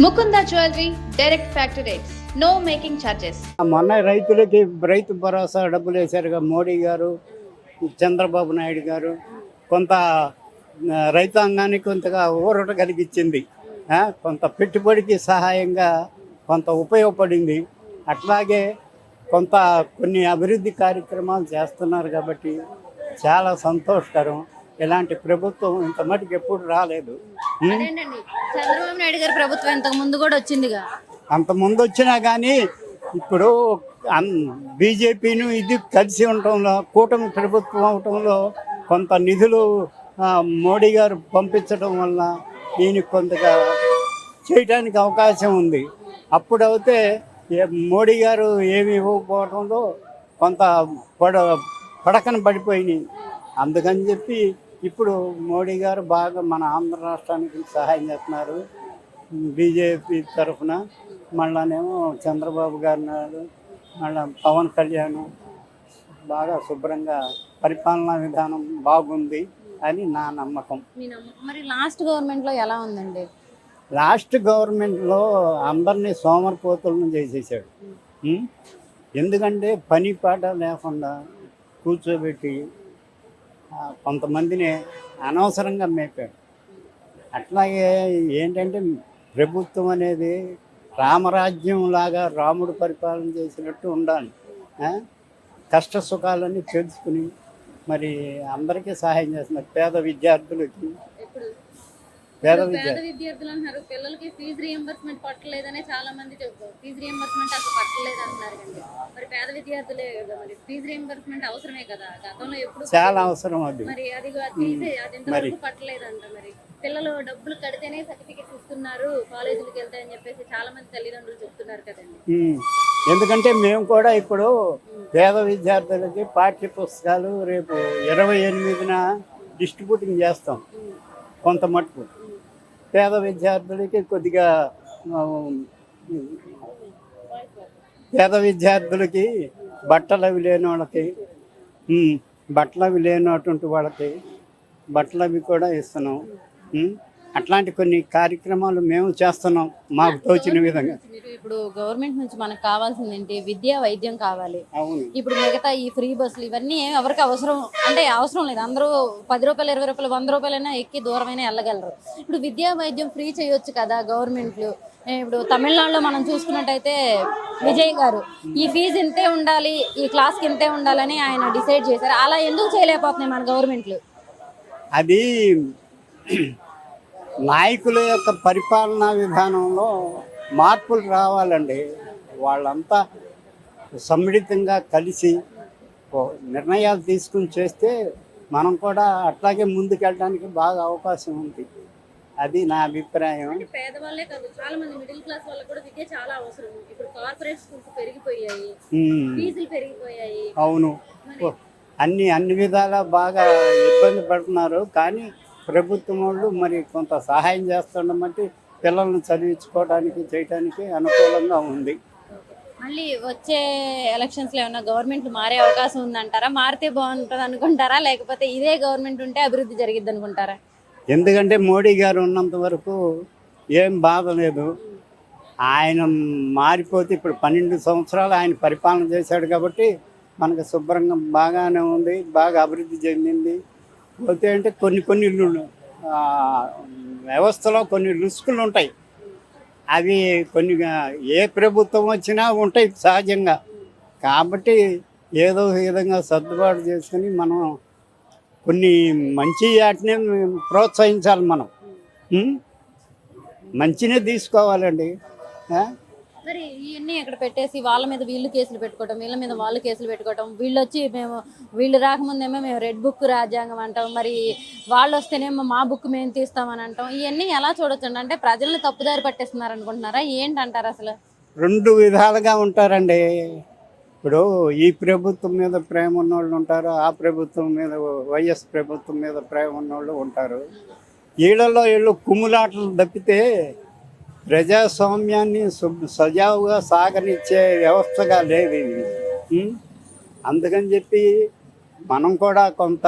Mukunda jewellery direct factory rates, no making charges. మొన్న రైతులకి రైతు భరోసా డబ్బులు వేశారుగా మోడీ గారు, చంద్రబాబు నాయుడు గారు. కొంత రైతాంగానికి కొంతగా ఊరట కలిగించింది. కొంత పెట్టుబడికి సహాయంగా కొంత ఉపయోగపడింది. అట్లాగే కొంత కొన్ని అభివృద్ధి కార్యక్రమాలు చేస్తున్నారు కాబట్టి చాలా సంతోషకరం. ఇలాంటి ప్రభుత్వం ఇంత మటుకు ఎప్పుడు రాలేదు. చంద్రబాబు నాయుడు గారి ప్రభుత్వం ఇంతకు ముందు కూడా వచ్చిందిగా. అంత ముందు వచ్చినా కానీ ఇప్పుడు బీజేపీను ఇది కలిసి ఉండటంలో, కూటమి ప్రభుత్వం అవటంలో కొంత నిధులు మోడీ గారు పంపించడం వల్ల దీనికి కొంతగా చేయడానికి అవకాశం ఉంది. అప్పుడైతే మోడీ గారు ఏమి ఇవ్వకపోవడంలో కొంత పడకన పడిపోయినాయి. అందుకని చెప్పి ఇప్పుడు మోడీ గారు బాగా మన ఆంధ్ర రాష్ట్రానికి సహాయం చేస్తున్నారు బీజేపీ తరఫున. మళ్ళానేమో చంద్రబాబు గారు మళ్ళీ పవన్ కళ్యాణ్ బాగా శుభ్రంగా పరిపాలనా విధానం బాగుంది అని నా నమ్మకం. మరి లాస్ట్ గవర్నమెంట్లో ఎలా ఉందండి? లాస్ట్ గవర్నమెంట్లో అందరినీ సోమరిపోతులను చేసేసాడు. ఎందుకంటే పని పాట లేకుండా కూర్చోబెట్టి కొంతమందిని అనవసరంగా మేపాడు. అట్లాగే ఏంటంటే ప్రభుత్వం అనేది రామరాజ్యం లాగా రాముడు పరిపాలన చేసినట్టు ఉండాలి. కష్ట సుఖాలన్నీ తెలుసుకుని మరి అందరికీ సహాయం చేస్తున్నారు. పేద విద్యార్థులకి విద్యార్థులు అంటున్నారు, పిల్లలకి ఫీజు రీఎంబర్స్మెంట్ పట్టలేదనే చాలా మంది చెప్తారు. ఫీజు రీఎంబర్స్మెంట్ అసలు పట్టలేదు అంటున్నారు కండి. మరి పేద విద్యార్థులే కదా, మరి ఫీజు రీఎంబర్స్మెంట్ అవసరమే కదా, గతంలో ఎప్పుడు చాలా అవసరం. అది మరి అది ఇంతవరకు పట్టలేదంట. మరి పిల్లలు డబ్బులు కడితేనే సర్టిఫికెట్స్ ఇస్తున్నారు, కాలేజీలకు వెళ్తాయని చెప్పేసి చాలా మంది తల్లిదండ్రులు చెప్తున్నారు కదండి. ఎందుకంటే మేము కూడా ఇప్పుడు పేద విద్యార్థులకి పాఠ్య పుస్తకాలు రేపు 28న డిస్ట్రిబ్యూటింగ్ చేస్తాం. కొంత మటుకు పేద విద్యార్థులకి కొద్దిగా పేద విద్యార్థులకి బట్టలు అవి లేని వాళ్ళకి లేనటువంటి వాళ్ళకి బట్టలు అవి కూడా ఇస్తున్నాం. అట్లాంటి కొన్ని కార్యక్రమాలు మేము చేస్తున్నాం మాకు తోచిన విధంగా. ఇప్పుడు గవర్నమెంట్ నుంచి మనకు కావాల్సింది ఏంటి? విద్య, వైద్యం కావాలి. ఇప్పుడు మిగతా ఈ ఫ్రీ బస్సులు ఇవన్నీ ఎవరికి అవసరం అంటే అవసరం లేదు. అందరూ 10 రూపాయలు, 20 రూపాయలు, 100 రూపాయలైనా ఎక్కి దూరమైనా వెళ్ళగలరు. ఇప్పుడు విద్యా వైద్యం ఫ్రీ చేయొచ్చు కదా గవర్నమెంట్లు. ఇప్పుడు తమిళనాడులో మనం చూసుకున్నట్టయితే విజయ్ గారు ఈ ఫీజు ఇంతే ఉండాలి, ఈ క్లాస్కి ఇంతే ఉండాలని ఆయన డిసైడ్ చేశారు. అలా ఎందుకు చేయలేకపోతున్నాయి మన గవర్నమెంట్లు? అది నాయకుల యొక్క పరిపాలనా విధానంలో మార్పులు రావాలండి. వాళ్ళంతా సమ్మిళితంగా కలిసి నిర్ణయాలు తీసుకుని చేస్తే మనం కూడా అట్లాగే ముందుకెళ్ళడానికి బాగా అవకాశం ఉంది. అది నా అభిప్రాయం. పేదవాళ్ళే కాదు, చాలా మంది మిడిల్ క్లాస్ వాళ్ళకి కూడా విద్య చాలా అవసరం. ఇప్పుడు కార్పొరేట్ స్కూల్స్ పెరిగిపోయాయి, ఫీజులు పెరిగిపోయాయి. అవును, అన్ని విధాలా బాగా ఇబ్బంది పడుతున్నారు. కానీ ప్రభుత్వం వాళ్ళు మరి కొంత సహాయం చేస్తుండమంటే పిల్లల్ని చదివించుకోవడానికి చేయడానికి అనుకూలంగా ఉంది. మళ్ళీ వచ్చే ఎలక్షన్స్లో ఏమన్నా గవర్నమెంట్ మారే అవకాశం ఉందంటారా? మారితే బాగుంటుంది అనుకుంటారా, లేకపోతే ఇదే గవర్నమెంట్ ఉంటే అభివృద్ధి జరిగిద్ది అనుకుంటారా? ఎందుకంటే మోడీ గారు ఉన్నంత వరకు ఏం బాధ లేదు. ఆయన మారిపోతే ఇప్పుడు 12 సంవత్సరాలు ఆయన పరిపాలన చేశాడు కాబట్టి మనకు శుభ్రంగా బాగానే ఉంది, బాగా అభివృద్ధి చెందింది. పోతే అంటే కొన్ని వ్యవస్థలో కొన్ని రిస్కులు ఉంటాయి. అవి కొన్ని ఏ ప్రభుత్వం వచ్చినా ఉంటాయి సహజంగా. కాబట్టి ఏదో విధంగా సర్దుబాటు చేసుకుని మనం కొన్ని మంచి వాటిని ప్రోత్సహించాలి. మనం మంచినే తీసుకోవాలండి. మరి ఇవన్నీ ఇక్కడ పెట్టేసి వాళ్ళ మీద వీళ్ళు కేసులు పెట్టుకోవటం, వీళ్ళ మీద వాళ్ళు కేసులు పెట్టుకోవటం, వీళ్ళు రాకముందేమో మేము రెడ్ బుక్ రాజ్యాంగం అంటాం, మరి వాళ్ళు వస్తేనేమో మా బుక్ మేము తీస్తామని అంటాం. ఇవన్నీ ఎలా చూడొచ్చండి? అంటే ప్రజల్ని తప్పుదారి పట్టేస్తున్నారు అనుకుంటున్నారా, ఏంటంటారు? అసలు 2 విధాలుగా ఉంటారండి. ఇప్పుడు ఈ ప్రభుత్వం మీద ప్రేమ ఉన్నోళ్ళు ఉంటారు, ఆ ప్రభుత్వం మీద వైఎస్ ప్రభుత్వం మీద ప్రేమ ఉన్నోళ్ళు ఉంటారు. వీళ్ళు కుమ్ములాటలు తప్పితే ప్రజాస్వామ్యాన్ని సజావుగా సాగనిచ్చే వ్యవస్థగా లేదు ఇది. అందుకని చెప్పి మనం కూడా కొంత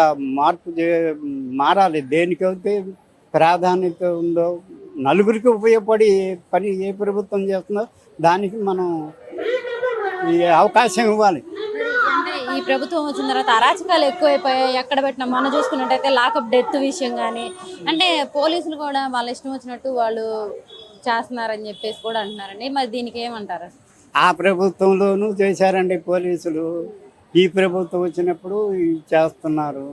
మారాలి. దేనికైతే ప్రాధాన్యత ఉందో నలుగురికి ఉపయోగపడి పని ఏ ప్రభుత్వం చేస్తుందో దానికి మనం ఈ అవకాశం ఇవ్వాలి. అంటే ఈ ప్రభుత్వం వచ్చిన తర్వాత అరాచకాలు ఎక్కువైపోయాయి. ఎక్కడ పెట్టినా మనం చూసుకున్నట్టయితే లాకప్ డెత్ విషయం కానీ, అంటే పోలీసులు కూడా వాళ్ళ ఇష్టం వచ్చినట్టు వాళ్ళు చేస్తున్నారని చెప్పేసి కూడా అంటున్నారండి. మరి దీనికి ఏమంటారు? ఆ ప్రభుత్వంలోనూ చేశారండి పోలీసులు, ఈ ప్రభుత్వం వచ్చినప్పుడు ఇవి చేస్తున్నారు.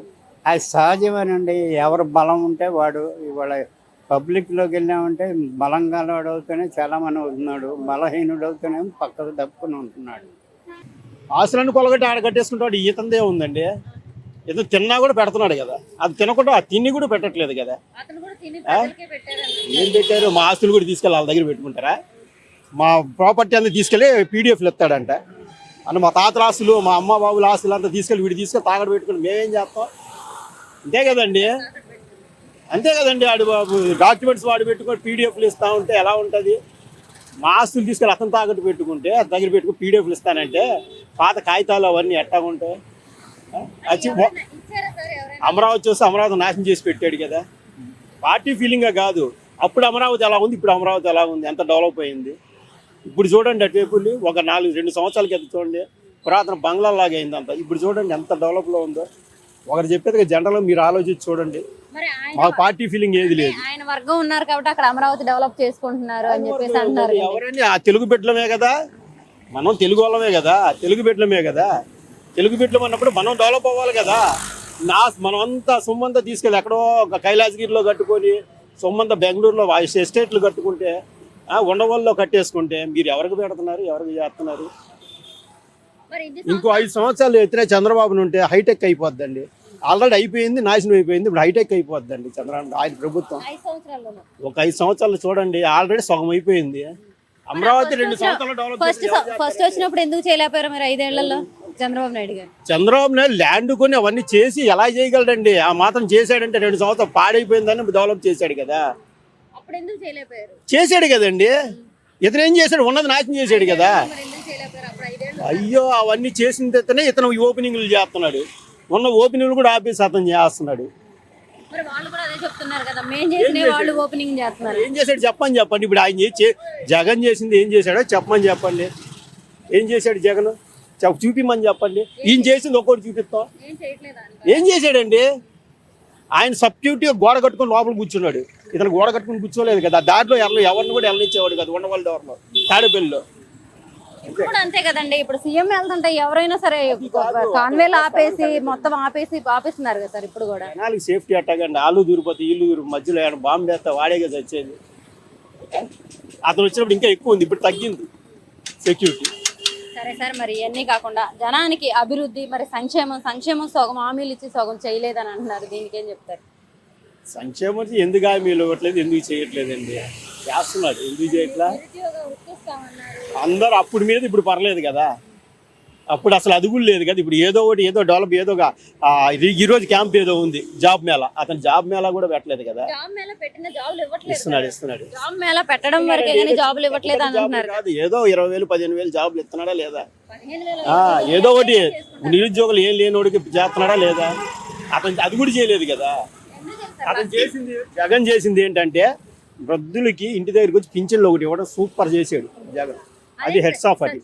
అది సహజమేనండి. ఎవరు బలం ఉంటే వాడు ఇవాళ పబ్లిక్లోకి వెళ్ళామంటే బలంగా అవుతూనే చాలామంది అవుతున్నాడు, బలహీనుడు అవుతూనే పక్కకు తప్పుకుని ఉంటున్నాడు. ఆస్తులన్నీ కొలగట్టి ఆడ కట్టేసుకుంటాడు. ఈతందే ఉందండి, ఏదో తిన్నా కూడా పెడుతున్నాడు కదా, అది తినకుండా ఆ తిని కూడా పెట్టట్లేదు కదా. ఏం పెట్టారు? మా ఆస్తులు కూడా తీసుకెళ్ళి వాళ్ళ దగ్గర పెట్టుకుంటారా? మా ప్రాపర్టీ అంతా తీసుకెళ్ళి పీడిఎఫ్లు ఎత్తాడంట అని. మా తాతల ఆస్తులు, మా అమ్మ బాబుల ఆస్తులు అంతా తీసుకెళ్ళి వీడు తీసుకెళ్ళి తాగడ పెట్టుకుని మేమేం చేస్తాం? అంతే కదండి, అంతే కదండి. ఆడు బాబు డాక్యుమెంట్స్ వాడు పెట్టుకొని పీడిఎఫ్లు ఇస్తా ఉంటే ఎలా ఉంటుంది? మా ఆస్తులు తీసుకెళ్ళి అతను తాకట్టు పెట్టుకుంటే దగ్గర పెట్టుకుని పీడిఎఫ్లు ఇస్తానంటే పాత కాగితాలు అవన్నీ ఎట్టా ఉంటాయి? వచ్చి అమరావతి చూస్తే అమరావతి నాశనం చేసి పెట్టాడు కదా. పార్టీ ఫీలింగ్గా కాదు. అప్పుడు అమరావతి ఎలా ఉంది, ఇప్పుడు అమరావతి ఎలా ఉంది, ఎంత డెవలప్ అయింది. ఇప్పుడు చూడండి అటువైపులు ఒక 4-2 సంవత్సరాల కింద చూడండి పురాతన బంగ్లాలాగా అయింది అంత. ఇప్పుడు చూడండి ఎంత డెవలప్లో ఉందో. ఒకరు చెప్పేది జనరల్గా మీరు ఆలోచించి చూడండి. మా పార్టీ ఫీలింగ్ ఏది లేదు. ఆయన వర్గం ఉన్నారు కాబట్టి అక్కడ అమరావతి డెవలప్ చేసుకుంటున్నారు అని చెప్పేసి అంటున్నారు. ఎవరండి? ఆ తెలుగు బిడ్డలమే కదా, మనం తెలుగు వాళ్ళమే కదా, తెలుగు బిడ్డలమే కదా. తెలుగు బిడ్డలం అన్నప్పుడు మనం డెవలప్ అవ్వాలి కదా. మనం అంతా సొమ్మంతా తీసుకెళ్ళి ఎక్కడో ఒక కైలాసగిరిలో కట్టుకొని సొమ్మంతా బెంగళూరులో ఎస్టేట్లు కట్టుకుంటే, ఉండవల్లో కట్టేసుకుంటే మీరు ఎవరికి పెడుతున్నారు, ఎవరికి చేస్తున్నారు? ఇంకో 5 సంవత్సరాలు ఎత్తిన చంద్రబాబును ఉంటే హైటెక్ అయిపోద్దండి. ఆల్రెడీ అయిపోయింది, నాశనం అయిపోయింది. ఇప్పుడు హైటెక్ అయిపోద్దండి చంద్రబాబు ఆయన ప్రభుత్వం. ఒక 5 సంవత్సరాలు చూడండి, ఆల్రెడీ సగం అయిపోయింది. అమరావతి 2 సంవత్సరాలు డెవలప్. ఫస్ట్ వచ్చినప్పుడు ఎందుకు చేయలేకపోయారు మరి 5 ఏళ్లలో చంద్రబాబు నాయుడు గారు? చంద్రబాబు నాయుడు ల్యాండ్ కొని అవన్నీ చేసి ఎలా చేయగలడండి? ఆ మాత్రం చేశాడంటే 2 సంవత్సరాలు పాడైపోయిందని డెవలప్ చేశాడు కదా. అప్పుడు ఎందుకు చేయలేకపోయారు? చేశాడు కదండి. ఇతను ఏం చేశాడు? ఉన్నది నాశనం చేశాడు కదా. అయ్యో, అవన్నీ చేసిన తర్వాతనే ఇతను ఓపెనింగ్లు చేస్తున్నాడు. ఉన్న ఓపెనింగ్లు కూడా ఆపేసి అతను చేస్తున్నాడు. ఏం చేశాడు చెప్పండి. ఇప్పుడు ఆయన జగన్ చేసింది ఏం చేశాడో చెప్పండి. ఏం చేశాడు జగన్? చూపిమని చెప్పండి. ఈయన చేసింది ఒక్కోటి చూపిస్తాం. ఏం చేశాడండి? ఆయన సబ్స్టిట్యూట్గా గోడ కట్టుకుని లోపల కూర్చున్నాడు. ఇతను గోడ కట్టుకుని కూర్చోలేదు కదా. దాంట్లో ఎవరిని కూడా వెళ్ళనిచ్చేవాడు కదా. ఉండవాళ్ళ ఎవరిలో తాడేపల్లిలో ఇప్పుడు అంతే కదండి. ఇప్పుడు సీఎం వెళ్తుంటే ఎవరైనా సరే కాన్వేలు ఆపేసి మొత్తం ఆపేస్తున్నారు కదా సార్. ఇప్పుడు కూడా జనాలకి సేఫ్టీ అట్టగండి. ఆలు దూరిపోతే ఇల్లు దూరు మధ్యలో ఏమైనా బాంబు వేస్తే వాడేగా చచ్చేది. అతను వచ్చినప్పుడు ఇంకా ఎక్కువ ఉంది, ఇప్పుడు తగ్గింది సెక్యూరిటీ. సరే సార్, మరి ఇవన్నీ కాకుండా జనానికి అభివృద్ధి, మరి సంక్షేమం సగం హామీలు ఇచ్చి సగం చేయలేదని అంటున్నారు. దీనికి ఏం చెప్తారు? సంక్షేమం ఎందుకు హామీలు ఇవ్వట్లేదు, ఎందుకు చేయట్లేదండి? చేస్తున్నాడు, ఎందుకు చేయట్లా? అందరూ అప్పుడు మీద ఇప్పుడు పర్లేదు కదా. అప్పుడు అసలు అది కూడా లేదు కదా. ఇప్పుడు ఏదో ఒకటి ఏదో డెవలప్ ఏదోగా ఈ రోజు క్యాంప్ ఏదో ఉంది జాబ్ మేళా. అతను జాబ్ మేళా కూడా పెట్టలేదు కదా. ఇస్తున్నాడు. జాబ్ మేళా పెట్టడం వరకే జాబులు ఇవ్వట్లేదు అంటున్నారు. కాదు, ఏదో 20,000 15,000 జాబులు ఇస్తున్నాడా లేదా? ఏదో ఒకటి నిరుద్యోగులు ఏం లేనోడికి చేస్తున్నాడా లేదా? అతను అది కూడా చేయలేదు కదా. జగన్ చేసింది ఏంటంటే వృద్ధులకి ఇంటి దగ్గరికి వచ్చి పింఛన్లు ఒకటి ఇవ్వడం సూపర్ చేసాడు జగన్. అది హెడ్స్ ఆఫ్. అది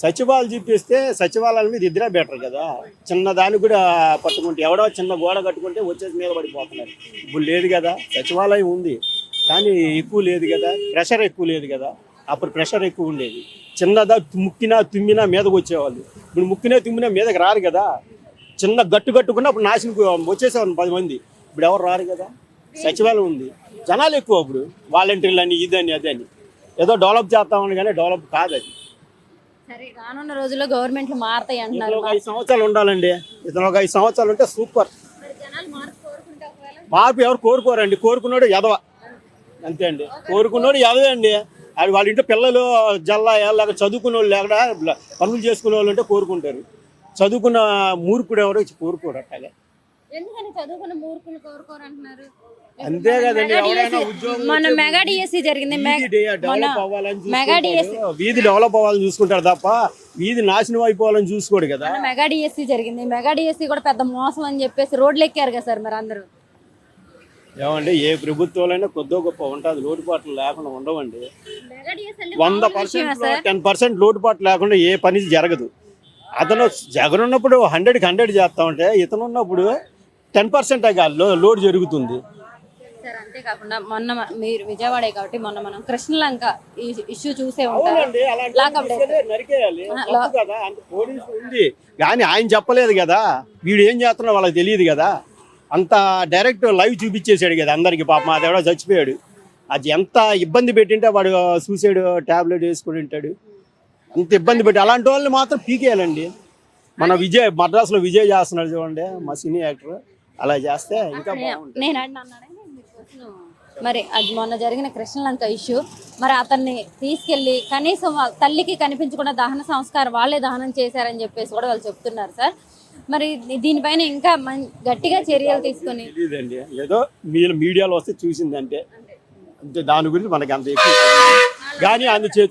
సచివాలయం చూపిస్తే సచివాలయం మీద ఇద్దరే బెటర్ కదా. చిన్న దానికి కూడా పట్టుకుంటే ఎవడో చిన్న గోడ కట్టుకుంటే వచ్చేసి మీద పడిపోతున్నారు. ఇప్పుడు లేదు కదా. సచివాలయం ఉంది కానీ ఎక్కువ లేదు కదా, ప్రెషర్ ఎక్కువ లేదు కదా. అప్పుడు ప్రెషర్ ఎక్కువ ఉండేది. చిన్నదా ముక్కినా తుమ్మినా మీదకి వచ్చేవాళ్ళు. ఇప్పుడు ముక్కినా తుమ్మినా మీదకి రారు కదా. చిన్న గట్టు కట్టుకున్నా అప్పుడు నాశనం వచ్చేసేవాళ్ళు 10 మంది. ఇప్పుడు ఎవరు రారు కదా. సచివాలయం ఉంది, జనాలు ఎక్కువ. అప్పుడు వాలంటీర్లు అని ఇదని అదని ఏదో డెవలప్ చేస్తామని కానీ డెవలప్ కాదు అది. సరే, రానున్న రోజుల్లో గవర్నమెంట్లు మారుతాయి అంటున్నారు. 5 సంవత్సరాలు ఉండాలండి. ఇతను ఒక 5 సంవత్సరాలు ఉంటే సూపర్. మార్పు ఎవరు కోరుకోరండి. కోరుకున్నాడు ఎదవ, అంతే అండి. కోరుకున్నాడు ఎదవే అండి. అది వాళ్ళ ఇంట్లో పిల్లలు జల్లా లేక చదువుకునే వాళ్ళు లేక పనులు చేసుకునే వాళ్ళు ఉంటే కోరుకుంటారు. చదువుకున్న మూర్ఖుడు ఎవరో కోరుకోరు. అట్టగా అంతే కదండి. మన మెగా డిఎస్సి జరిగింది. డెవలప్ అవ్వాలని వీధి డెవలప్ అవ్వాలని చూసుకుంటారు తప్ప వీధి నాశనం అయిపోవాలని చూసుకోడు కదా. మెగా డిఎస్సి జరిగింది. మెగా డిఎస్సి కూడా పెద్ద మోసం అని చెప్పేసి రోడ్లు ఎక్కారు కదా సార్. మరి అందరూ ఏమండి ఏ ప్రభుత్వాలైనా కొద్దో గొప్ప ఉంటుంది, లోటుపాట్లు లేకుండా ఉండవండి. 100% 10% లోటుపాటు లేకుండా ఏ పని జరగదు. అతను జగన్ ఉన్నప్పుడు 100కి 100 చేస్తా ఉంటే ఇతను ఉన్నప్పుడు 10% లోడ్ జరుగుతుంది. సార్ అంతేకాకుండా మొన్న మీరు విజయవాడే కాబట్టి మొన్న మనం కృష్ణలంక ఈ ఇష్యూ చూసే ఉంటారు. అవునండి, అలాంటి తీసుకెళ్ళి నరికేయాలి. తప్పు కదా, అంత పోలీసు ఉంది కానీ ఆయన చెప్పలేదు కదా, వీడు ఏం చేస్తున్నాడో వాళ్ళకి తెలియదు కదా. అంత డైరెక్ట్ లైవ్ చూపించేశాడు కదా అందరికి. పాపం అది ఎవడో చచ్చిపోయాడు. అది ఎంత ఇబ్బంది పెట్టింటే వాడు సూసైడ్ టాబ్లెట్ వేసుకుని ఉంటాడు. అంత ఇబ్బంది పెట్టి అలాంటి వాళ్ళని మాత్రం పీకేయాలండి. మన మద్రాసులో విజయ్ చేస్తున్నాడు చూడండి, మా సినీ యాక్టర్. అలా చేస్తే ఇంకా బాగుంటుంది. నేను అన్నానే మరి అది మొన్న జరిగిన కృష్ణలంక ఇష్యూ, మరి అతన్ని తీసుకెళ్లి కనీసం తల్లికి కనిపించకుండా దహన సంస్కారం వాళ్ళే దహనం చేశారని చెప్పేసి కూడా వాళ్ళు చెప్తున్నారు సార్. మరి దీనిపైన ఇంకా గట్టిగా చర్యలు తీసుకొని. తెలియదండి, ఏదో మీడియాలో వస్తే చూసిందంటే అంతే, దాని గురించి మనకి అంత ఎక్కువ కానీ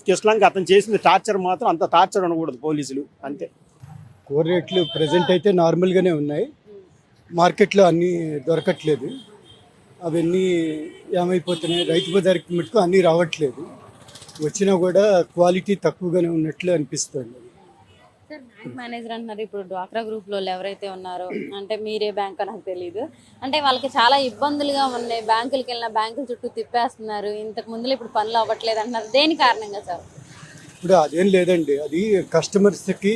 కృష్ణలంక అతను చేసిన టార్చర్ మాత్రం అంత టార్చర్ అనకూడదు పోలీసులు, అంతే. కూర రేట్లు ప్రజెంట్ అయితే నార్మల్గానే ఉన్నాయి. మార్కెట్లో అన్నీ దొరకట్లేదు, అవన్నీ ఏమైపోతున్నాయి. రైతు బజార్కి మటుకు అన్నీ రావట్లేదు, వచ్చినా కూడా క్వాలిటీ తక్కువగానే ఉన్నట్లు అనిపిస్తుంది. సార్ బ్యాంక్ మేనేజర్ అంటున్నారు, ఇప్పుడు డ్వాక్రా గ్రూప్లో ఎవరైతే ఉన్నారో, అంటే మీరే బ్యాంక్ నాకు తెలియదు, అంటే వాళ్ళకి చాలా ఇబ్బందులుగా ఉన్నాయి. బ్యాంకులకి వెళ్ళిన బ్యాంకుల చుట్టూ తిప్పేస్తున్నారు, ఇంతకు ముందులో ఇప్పుడు పనులు అవ్వట్లేదు అంటున్నారు. దేని కారణంగా సార్? ఇప్పుడు అదేం లేదండి, అది కస్టమర్స్కి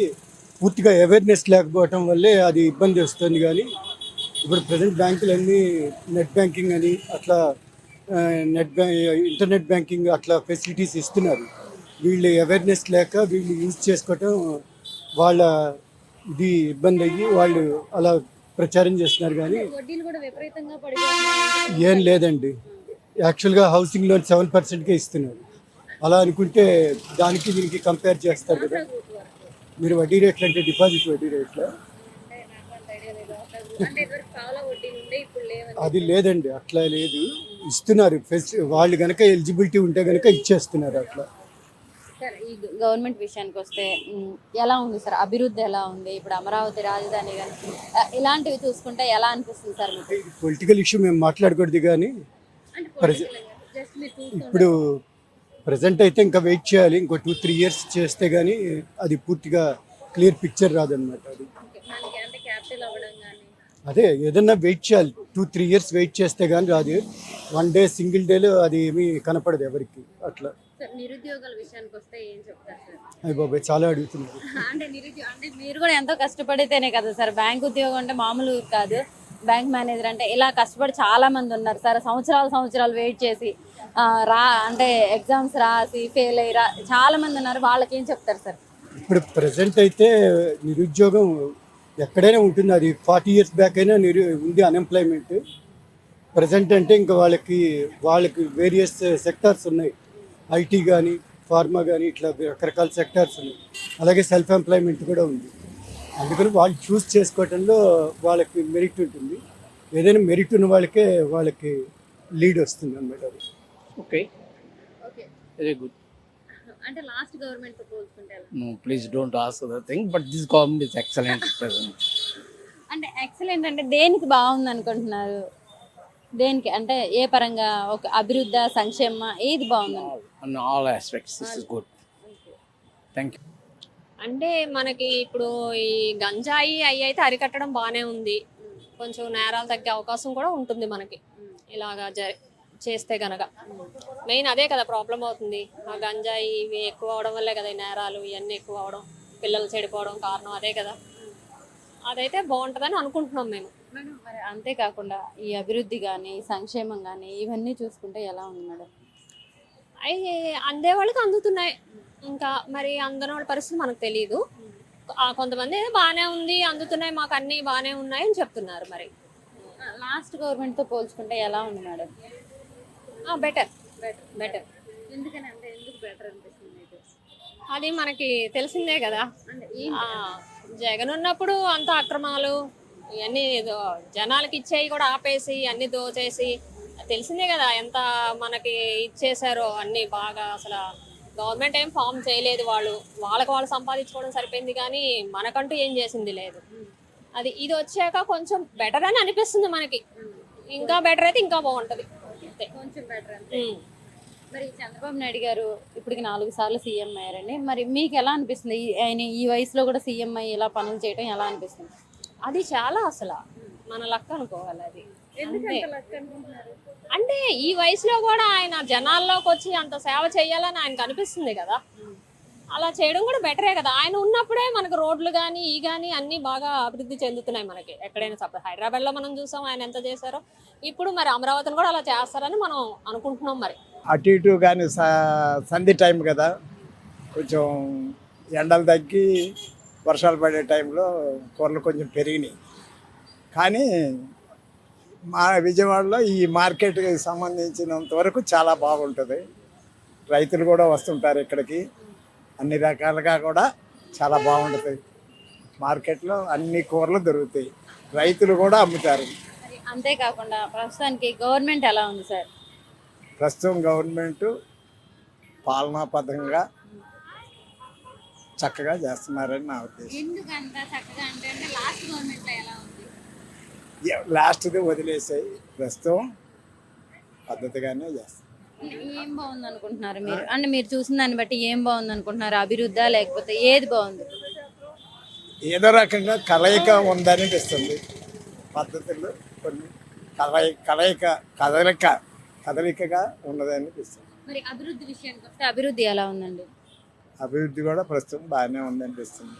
పూర్తిగా అవేర్నెస్ లేకపోవటం వల్లే అది ఇబ్బంది వస్తుంది. కానీ ఇప్పుడు ప్రజెంట్ బ్యాంకులన్నీ నెట్ బ్యాంకింగ్ అని అట్లా ఇంటర్నెట్ బ్యాంకింగ్ అట్లా ఫెసిలిటీస్ ఇస్తున్నారు. వీళ్ళు అవేర్నెస్ లేక వీళ్ళు యూజ్ చేసుకోవటం వాళ్ళ ఇది ఇబ్బంది అయ్యి వాళ్ళు అలా ప్రచారం చేస్తున్నారు. కానీ ఏం లేదండి, యాక్చువల్గా హౌసింగ్ లోన్ 7%కే ఇస్తున్నారు. అలా అనుకుంటే దానికి దీనికి కంపేర్ చేస్తారు కదా. మీరు వడ్డీ రేట్లు అంటే డిపాజిట్ వడ్డీ రేట్ల అది లేదండి, అట్లా లేదు, ఇస్తున్నారు. వాళ్ళు కనుక ఎలిజిబిలిటీ ఉంటే కనుక ఇచ్చేస్తున్నారు అట్లా. సార్ ఈ గవర్నమెంట్ విషయానికి వస్తే ఎలా ఉంది సార్, అభివృద్ధి ఎలా ఉంది? ఇప్పుడు అమరావతి రాజధాని కానీ ఇలాంటివి చూసుకుంటే ఎలా అనిపిస్తుంది సార్ మీకు? పొలిటికల్ ఇష్యూ మేము మాట్లాడకూడదు కానీ ఇప్పుడు ప్రజెంట్ అయితే ఇంకా వెయిట్ చేయాలి. ఇంకో 2-3 years చేస్తే కానీ అది పూర్తిగా క్లియర్ పిక్చర్ రాదనమాట. అది అదే ఏదన్నా వెయిట్ చేయాలి, 2-3 years వెయిట్ చేస్తే కానీ రాదు. 1 day సింగిల్ డేలో అది ఏమీ కనపడదు ఎవరికి. అట్లా నిరుద్యోగాల విషయానికి వస్తే ఏం చెప్తారు సార్? అయ్యి బాబాయ్ చాలా అడుగుతున్నారు. అంటే మీరు కూడా ఎంతో కష్టపడితేనే కదా సార్. బ్యాంక్ ఉద్యోగం అంటే మామూలు కాదు, బ్యాంక్ మేనేజర్ అంటే ఇలా కష్టపడి చాలా మంది ఉన్నారు సార్. సంవత్సరాలు వెయిట్ చేసి అంటే ఎగ్జామ్స్ రాసి ఫెయిల్ అయ్యి చాలా మంది ఉన్నారు. వాళ్ళకి ఏం చెప్తారు సార్? ఇప్పుడు ప్రజెంట్ అయితే నిరుద్యోగం ఎక్కడైనా ఉంటుంది, అది 40 years బ్యాక్ అయినా ఉంది అన్ఎంప్లాయ్మెంట్. ప్రజెంట్ అంటే ఇంకా వాళ్ళకి వేరియస్ సెక్టార్స్ ఉన్నాయి, ఐటీ కానీ ఫార్మా కానీ ఇట్లా రకరకాల సెక్టార్స్ ఉన్నాయి. అలాగే సెల్ఫ్ ఎంప్లాయ్మెంట్ కూడా ఉంది. అందుకని వాళ్ళు చూస్ చేసుకోవటంలో వాళ్ళకి మెరిట్ ఉంటుంది. ఏదైనా మెరిట్ ఉన్న వాళ్ళకి లీడ్ వస్తుంది అన్నమాట. అది Okay, very good. అంటే లాస్ట్ గవర్నమెంట్ తో పోల్చుకుంటే No, please don't ask the thing, but this government is excellent at present. అంటే ఎక్సలెంట్ అంటే దేనికి బాగుంది అనుకుంటున్నారు? దేనికి అంటే ఏ పరంగా, ఒక అభివృద్ధి సంక్షేమ ఏది బాగుంది? On all aspects, this is good. Thank you. అంటే మనకి ఇప్పుడు ఈ గంజాయి అవి అయితే అరికట్టడం బాగానే ఉంది. కొంచెం నేరాలు తగ్గే అవకాశం కూడా ఉంటుంది మనకి ఇలాగా చేస్తే కనుక. మెయిన్ అదే కదా ప్రాబ్లం అవుతుంది, ఆ గంజాయి ఇవి ఎక్కువ అవడం వల్లే కదా ఈ నేరాలు ఇవన్నీ ఎక్కువ అవడం, పిల్లలు చెడిపోవడం కారణం అదే కదా. అదైతే బాగుంటుందని అనుకుంటున్నాం మేము. మరి అంతేకాకుండా ఈ అభివృద్ధి కానీ సంక్షేమం కానీ ఇవన్నీ చూసుకుంటే ఎలా ఉంది మేడం? అవి అందే వాళ్ళకి అందుతున్నాయి, ఇంకా మరి అందని వాళ్ళ పరిస్థితి మనకు తెలియదు. కొంతమంది బాగానే ఉంది, అందుతున్నాయి, మాకు అన్నీ బాగానే ఉన్నాయి అని చెప్తున్నారు. మరి లాస్ట్ గవర్నమెంట్తో పోల్చుకుంటే ఎలా ఉంది మేడం? బెటర్. ఎందుకని అంటే ఎందుకు బెటర్ అనిపిస్తుంది? అది మనకి తెలిసిందే కదా. జగన్ ఉన్నప్పుడు అంత అక్రమాలు ఇవన్నీ జనాలకి ఇచ్చేవి కూడా ఆపేసి అన్ని దోచేసి తెలిసిందే కదా ఎంత మనకి ఇచ్చేసారో అన్ని బాగా. అసలు గవర్నమెంట్ ఏం ఫామ్ చేయలేదు, వాళ్ళకి సంపాదించుకోవడం సరిపోయింది కానీ మనకంటూ ఏం చేసింది లేదు. ఇది వచ్చాక కొంచెం బెటర్ అని అనిపిస్తుంది మనకి. ఇంకా బెటర్ అయితే ఇంకా బాగుంటది అంతే. కొంచెం బెటర్ మరి చంద్రబాబు నాయుడు గారు ఇప్పటికి 4 సార్లు సీఎం అయ్యారండి. మరి మీకు ఎలా అనిపిస్తుంది ఆయన ఈ వయసులో కూడా సీఎం అయ్యి ఇలా పనులు చేయడం ఎలా అనిపిస్తుంది? అది చాలా అసలు మన లక్ అనుకోవాలి అది. అంతే. అంటే ఈ వయసులో కూడా ఆయన జనాల్లోకి వచ్చి అంత సేవ చేయాలని ఆయనకు అనిపిస్తుంది కదా, అలా చేయడం కూడా బెటరే కదా. ఆయన ఉన్నప్పుడే మనకు రోడ్లు కానీ కానీ అన్ని బాగా అభివృద్ధి చెందుతున్నాయి మనకి ఎక్కడైనా. సపోజ్ హైదరాబాద్లో మనం చూసాం ఆయన ఎంత చేశారో, ఇప్పుడు మరి అమరావతిని కూడా అలా చేస్తారని మనం అనుకుంటున్నాం. మరి అటు ఇటు కానీ సంధి టైం కదా, కొంచెం ఎండలు తగ్గి వర్షాలు పడే టైంలో కూరలు కొంచెం పెరిగినాయి. కానీ మా విజయవాడలో ఈ మార్కెట్కి సంబంధించినంత వరకు చాలా బాగుంటుంది. రైతులు కూడా వస్తుంటారు ఇక్కడికి, అన్ని రకాలుగా కూడా చాలా బాగుంటుంది. మార్కెట్లో అన్ని కూరలు దొరుకుతాయి, రైతులు కూడా అమ్ముతారు. మరి అంతేకాకుండా ప్రస్తుతానికి గవర్నమెంట్ ఎలా ఉంది సార్? ప్రస్తుతం గవర్నమెంట్ పాలనాబద్ధంగా చక్కగా చేస్తున్నారని నా ఉద్దేశం. ఎందుకంత చక్కగా అంటే లాస్ట్ గవర్నమెంట్లో ఎలా ఉంది? లాస్ట్ది వదిలేసాయి, ప్రస్తుతం పద్ధతిగానే చేస్తారు. ఏం బాగుంది అనుకుంటున్నారు మీరు? అంటే మీరు చూసిన దాన్ని బట్టి ఏం బాగుంది అనుకుంటున్నారు? అభివృద్ధా లేకపోతే ఏది బాగుంది? ఏదో రకంగా కలయిక ఉందనిపిస్తుంది. పద్ధతులు కొన్ని కదలికగా ఉన్నదనిపిస్తుంది. మరి అభివృద్ధి విషయానికి వస్తే అభివృద్ధి ఎలా ఉందండి? అభివృద్ధి కూడా ప్రస్తుతం బాగానే ఉందనిపిస్తుంది.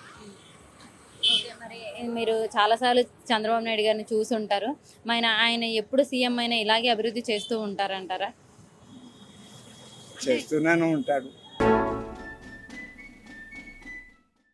ఓకే, మరి మీరు చాలాసార్లు చంద్రబాబు నాయుడు గారిని చూసి ఉంటారు. ఆయన ఎప్పుడు సీఎం అయినా ఇలాగే అభివృద్ధి చేస్తూ ఉంటారంటారా? చేస్తూనే ఉంటాడు.